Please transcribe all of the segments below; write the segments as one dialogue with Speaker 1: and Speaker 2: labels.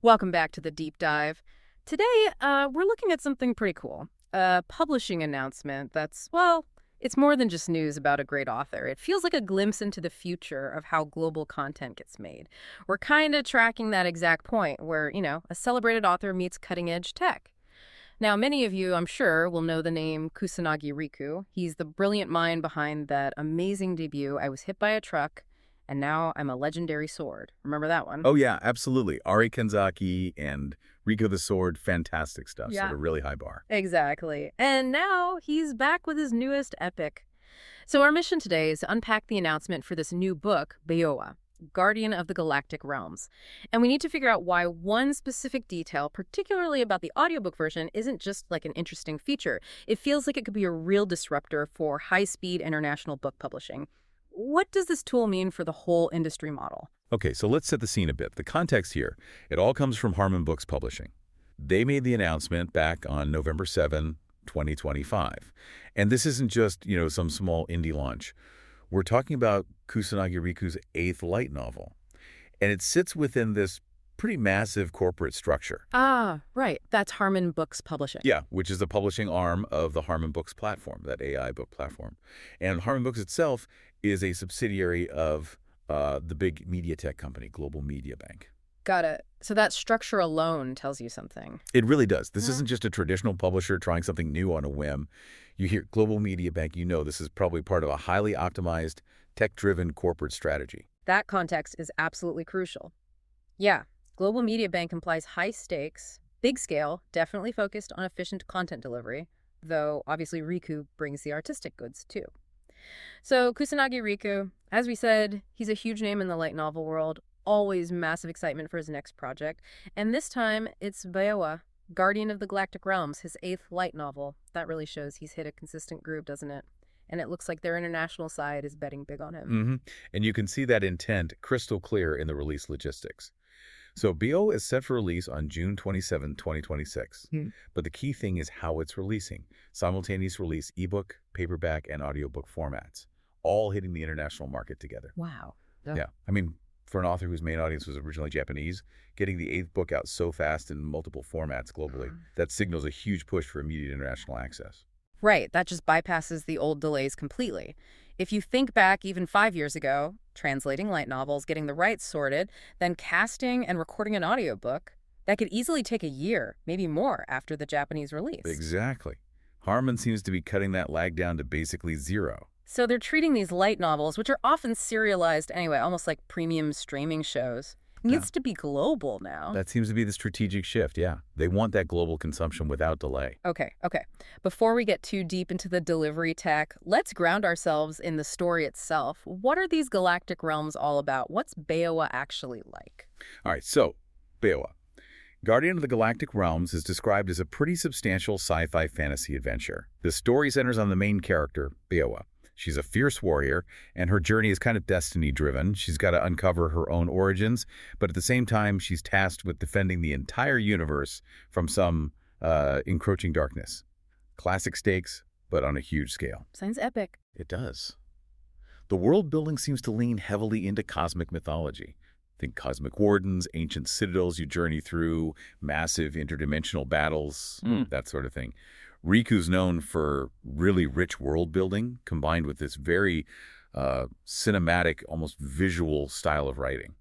Speaker 1: Welcome back to the deep dive. Today, we're looking at something pretty cool. A publishing announcement that's, well, it's more than just news about a great author. It feels like a glimpse into the future of how global content gets made. We're kind of tracking that exact point where, a celebrated author meets cutting-edge tech. Now, many of you, I'm sure, will know the name Kusanagi Riku. He's the brilliant mind behind that amazing debut, I Was Hit by a Truck, and Now I'm a Legendary Sword. Remember that one?
Speaker 2: Oh, yeah, absolutely. Ari Kenzaki and Rico the Sword, fantastic stuff.
Speaker 1: Yeah.
Speaker 2: Set a really high bar.
Speaker 1: Exactly. And now he's back with his newest epic. So our mission today is to unpack the announcement for this new book, Beowa, Guardian of the Galactic Realms. And we need to figure out why one specific detail, particularly about the audiobook version, isn't just like an interesting feature. It feels like it could be a real disruptor for high-speed international book publishing. What does this tool mean for the whole industry model?
Speaker 2: Okay, so let's set the scene a bit. The context here, it all comes from Harmin Books Publishing. They made the announcement back on November 7, 2025. And this isn't just, some small indie launch. We're talking about Kusanagi Riku's 8th light novel. And it sits within this pretty massive corporate structure.
Speaker 1: Ah, right. That's Harmin Books Publishing.
Speaker 2: Yeah, which is the publishing arm of the Harmin Books platform, that AI book platform. And Harmin Books itself is a subsidiary of the big media tech company, Global Media Bank.
Speaker 1: Got it. So that structure alone tells you something.
Speaker 2: It really does. This isn't just a traditional publisher trying something new on a whim. You hear Global Media Bank, this is probably part of a highly optimized, tech-driven corporate strategy.
Speaker 1: That context is absolutely crucial. Yeah, Global Media Bank implies high stakes, big scale, definitely focused on efficient content delivery, though obviously Riku brings the artistic goods too. So Kusanagi Riku, as we said, he's a huge name in the light novel world, always massive excitement for his next project. And this time, it's Beowa, Guardian of the Galactic Realms, his 8th light novel. That really shows he's hit a consistent groove, doesn't it? And it looks like their international side is betting big on him.
Speaker 2: And you can see that intent crystal clear in the release logistics. So Beowa is set for release on June 27, 2026. But the key thing is how it's releasing. Simultaneous release ebook, paperback, and audiobook formats, all hitting the international market together.
Speaker 1: Wow.
Speaker 2: Yeah. I mean, for an author whose main audience was originally Japanese, getting the 8th book out so fast in multiple formats globally, that signals a huge push for immediate international access.
Speaker 1: Right. That just bypasses the old delays completely. If you think back even 5 years ago, translating light novels, getting the rights sorted, then casting and recording an audiobook, that could easily take a year, maybe more, after the Japanese release.
Speaker 2: Exactly. Harmin seems to be cutting that lag down to basically zero.
Speaker 1: So they're treating these light novels, which are often serialized anyway, almost like premium streaming shows. It needs to be global now.
Speaker 2: That seems to be the strategic shift, yeah. They want that global consumption without delay.
Speaker 1: Okay. Before we get too deep into the delivery tech, let's ground ourselves in the story itself. What are these Galactic Realms all about? What's Beowa actually like?
Speaker 2: All right, so, Beowa. Guardian of the Galactic Realms is described as a pretty substantial sci-fi fantasy adventure. The story centers on the main character, Beowa. She's a fierce warrior, and her journey is kind of destiny-driven. She's got to uncover her own origins, but at the same time, she's tasked with defending the entire universe from some encroaching darkness. Classic stakes, but on a huge scale.
Speaker 1: Sounds epic.
Speaker 2: It does. The world building seems to lean heavily into cosmic mythology. Think cosmic wardens, ancient citadels you journey through, massive interdimensional battles, that sort of thing. Riku's known for really rich world building combined with this very cinematic, almost visual style of writing.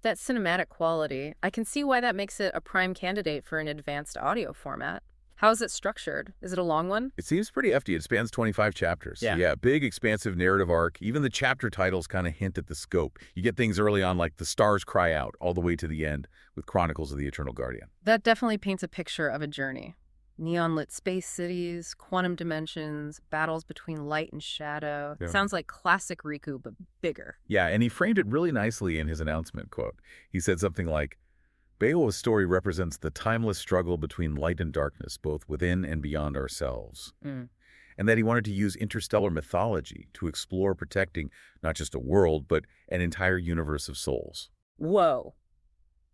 Speaker 1: That cinematic quality. I can see why that makes it a prime candidate for an advanced audio format. How is it structured? Is it a long one?
Speaker 2: It seems pretty hefty. It spans 25 chapters.
Speaker 1: Yeah,
Speaker 2: big, expansive narrative arc. Even the chapter titles kind of hint at the scope. You get things early on like The Stars Cry Out, all the way to the end with Chronicles of the Eternal Guardian.
Speaker 1: That definitely paints a picture of a journey. Neon-lit space cities, quantum dimensions, battles between light and shadow.
Speaker 2: Yeah.
Speaker 1: Sounds like classic Riku, but bigger.
Speaker 2: Yeah, and he framed it really nicely in his announcement quote. He said something like, Beowa's story represents the timeless struggle between light and darkness, both within and beyond ourselves. And that he wanted to use interstellar mythology to explore protecting not just a world, but an entire universe of souls.
Speaker 1: Whoa.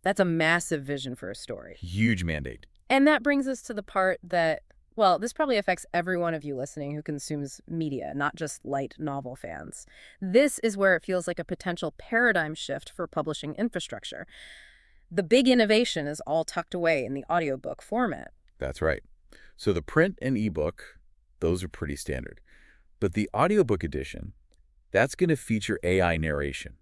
Speaker 1: That's a massive vision for a story.
Speaker 2: Huge mandate.
Speaker 1: And that brings us to the part that, well, this probably affects every one of you listening who consumes media, not just light novel fans. This is where it feels like a potential paradigm shift for publishing infrastructure. The big innovation is all tucked away in the audiobook format.
Speaker 2: That's right. So the print and ebook, those are pretty standard. But the audiobook edition, that's going to feature AI narration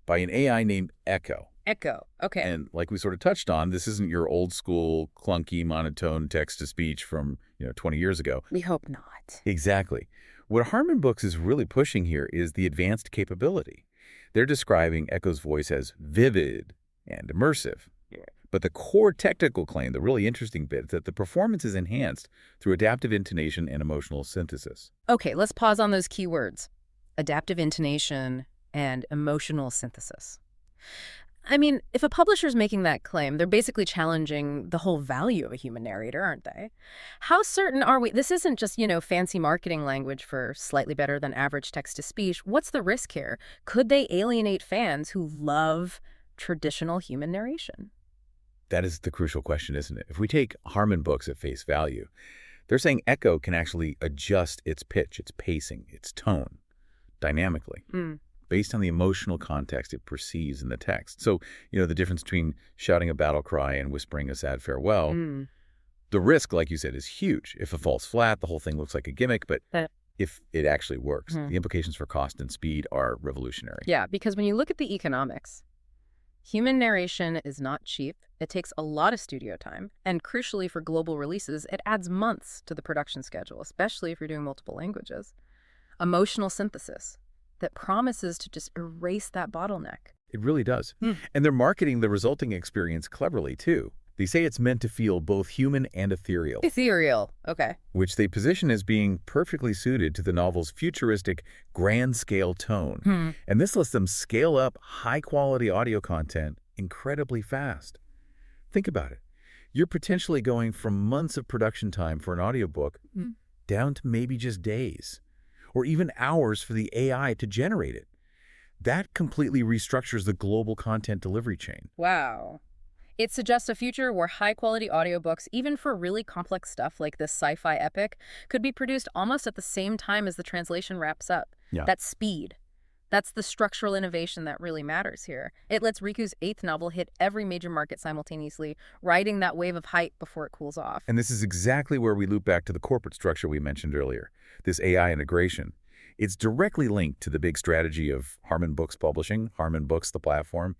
Speaker 2: by an AI named Echo.
Speaker 1: Echo. Okay.
Speaker 2: And like we sort of touched on, this isn't your old school, clunky, monotone text-to-speech from 20 years ago.
Speaker 1: We hope not.
Speaker 2: Exactly. What Harmin Books is really pushing here is the advanced capability. They're describing Echo's voice as vivid and immersive.
Speaker 1: Yeah.
Speaker 2: But the core technical claim, the really interesting bit, is that the performance is enhanced through adaptive intonation and emotional synthesis.
Speaker 1: Okay, let's pause on those key words. Adaptive intonation and emotional synthesis. I mean, if a publisher's making that claim, they're basically challenging the whole value of a human narrator, aren't they? How certain are we? This isn't just, fancy marketing language for slightly better than average text-to-speech. What's the risk here? Could they alienate fans who love traditional human narration?
Speaker 2: That is the crucial question, isn't it? If we take Harmin Books at face value, they're saying Echo can actually adjust its pitch, its pacing, its tone dynamically. Based on the emotional context it perceives in the text. So, the difference between shouting a battle cry and whispering a sad farewell, the risk, like you said, is huge. If it falls flat, the whole thing looks like a gimmick, but if it actually works, the implications for cost and speed are revolutionary.
Speaker 1: Yeah, because when you look at the economics, human narration is not cheap. It takes a lot of studio time, and crucially for global releases, it adds months to the production schedule, especially if you're doing multiple languages. Emotional synthesis that promises to just erase that bottleneck.
Speaker 2: It really does. And they're marketing the resulting experience cleverly, too. They say it's meant to feel both human and ethereal.
Speaker 1: Ethereal, okay.
Speaker 2: Which they position as being perfectly suited to the novel's futuristic, grand-scale tone. And this lets them scale up high-quality audio content incredibly fast. Think about it. You're potentially going from months of production time for an audiobook down to maybe just days, or even hours for the AI to generate it. That completely restructures the global content delivery chain.
Speaker 1: Wow. It suggests a future where high-quality audiobooks, even for really complex stuff like this sci-fi epic, could be produced almost at the same time as the translation wraps up.
Speaker 2: Yeah.
Speaker 1: That's speed. That's the structural innovation that really matters here. It lets Riku's 8th novel hit every major market simultaneously, riding that wave of hype before it cools off.
Speaker 2: And this is exactly where we loop back to the corporate structure we mentioned earlier, this AI integration. It's directly linked to the big strategy of Harmin Books Publishing, Harmin Books, the platform,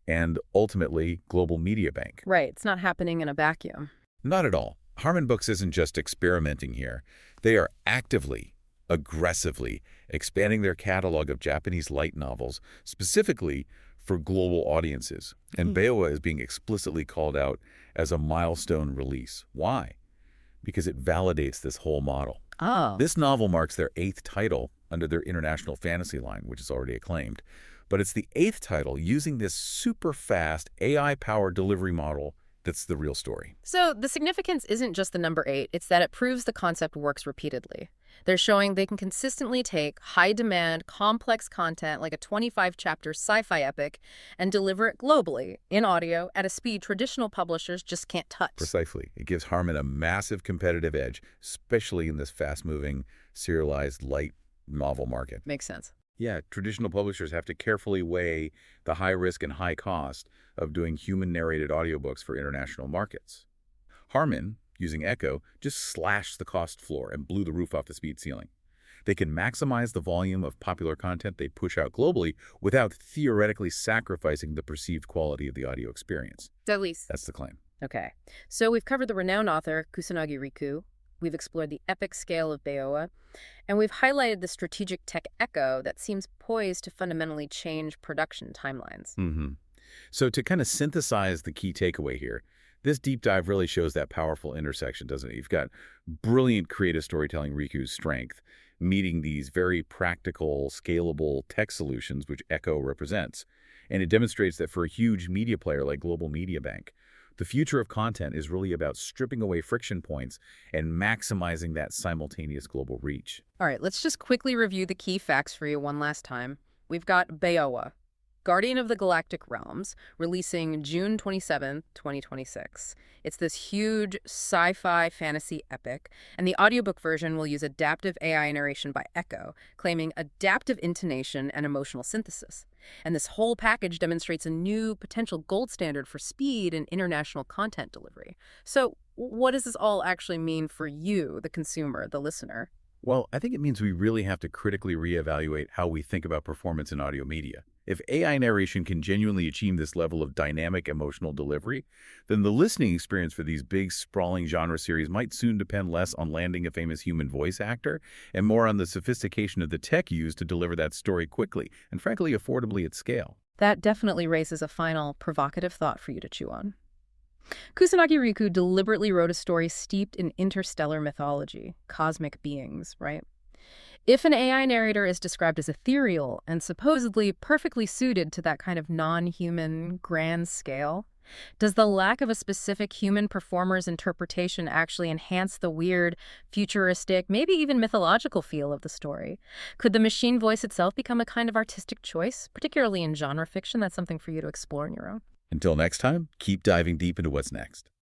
Speaker 2: and ultimately Global Media Bank.
Speaker 1: Right. It's not happening in a vacuum.
Speaker 2: Not at all. Harmin Books isn't just experimenting here. They are actively, aggressively expanding their catalog of Japanese light novels, specifically for global audiences. And Beowa is being explicitly called out as a milestone release. Why? Because it validates this whole model.
Speaker 1: Oh.
Speaker 2: This novel marks their 8th title under their international fantasy line, which is already acclaimed. But it's the 8th title using this super fast AI-powered delivery model that's the real story.
Speaker 1: So the significance isn't just the number 8, it's that it proves the concept works repeatedly. They're showing they can consistently take high-demand, complex content like a 25-chapter sci-fi epic and deliver it globally, in audio, at a speed traditional publishers just can't touch.
Speaker 2: Precisely. It gives Harmin a massive competitive edge, especially in this fast-moving, serialized light novel market.
Speaker 1: Makes sense.
Speaker 2: Yeah, traditional publishers have to carefully weigh the high risk and high cost of doing human-narrated audiobooks for international markets. Harmin, using Echo, just slashed the cost floor and blew the roof off the speed ceiling. They can maximize the volume of popular content they push out globally without theoretically sacrificing the perceived quality of the audio experience.
Speaker 1: At least.
Speaker 2: That's the claim.
Speaker 1: Okay. So we've covered the renowned author Kusanagi Riku. We've explored the epic scale of Beowa, and we've highlighted the strategic tech Echo that seems poised to fundamentally change production timelines.
Speaker 2: So to kind of synthesize the key takeaway here, this deep dive really shows that powerful intersection, doesn't it? You've got brilliant creative storytelling, Riku's strength, meeting these very practical, scalable tech solutions, which Echo represents. And it demonstrates that for a huge media player like Global Media Bank, the future of content is really about stripping away friction points and maximizing that simultaneous global reach.
Speaker 1: All right, let's just quickly review the key facts for you one last time. We've got Beowa, Guardian of the Galactic Realms, releasing June 27th, 2026. It's this huge sci-fi fantasy epic, and the audiobook version will use adaptive AI narration by Echo, claiming adaptive intonation and emotional synthesis. And this whole package demonstrates a new potential gold standard for speed and international content delivery. So, what does this all actually mean for you, the consumer, the listener?
Speaker 2: Well, I think it means we really have to critically reevaluate how we think about performance in audio media. If AI narration can genuinely achieve this level of dynamic emotional delivery, then the listening experience for these big, sprawling genre series might soon depend less on landing a famous human voice actor and more on the sophistication of the tech used to deliver that story quickly and, frankly, affordably at scale.
Speaker 1: That definitely raises a final provocative thought for you to chew on. Kusanagi Riku deliberately wrote a story steeped in interstellar mythology, cosmic beings, right? If an AI narrator is described as ethereal and supposedly perfectly suited to that kind of non-human grand scale, does the lack of a specific human performer's interpretation actually enhance the weird, futuristic, maybe even mythological feel of the story? Could the machine voice itself become a kind of artistic choice, particularly in genre fiction? That's something for you to explore on your own.
Speaker 2: Until next time, keep diving deep into what's next.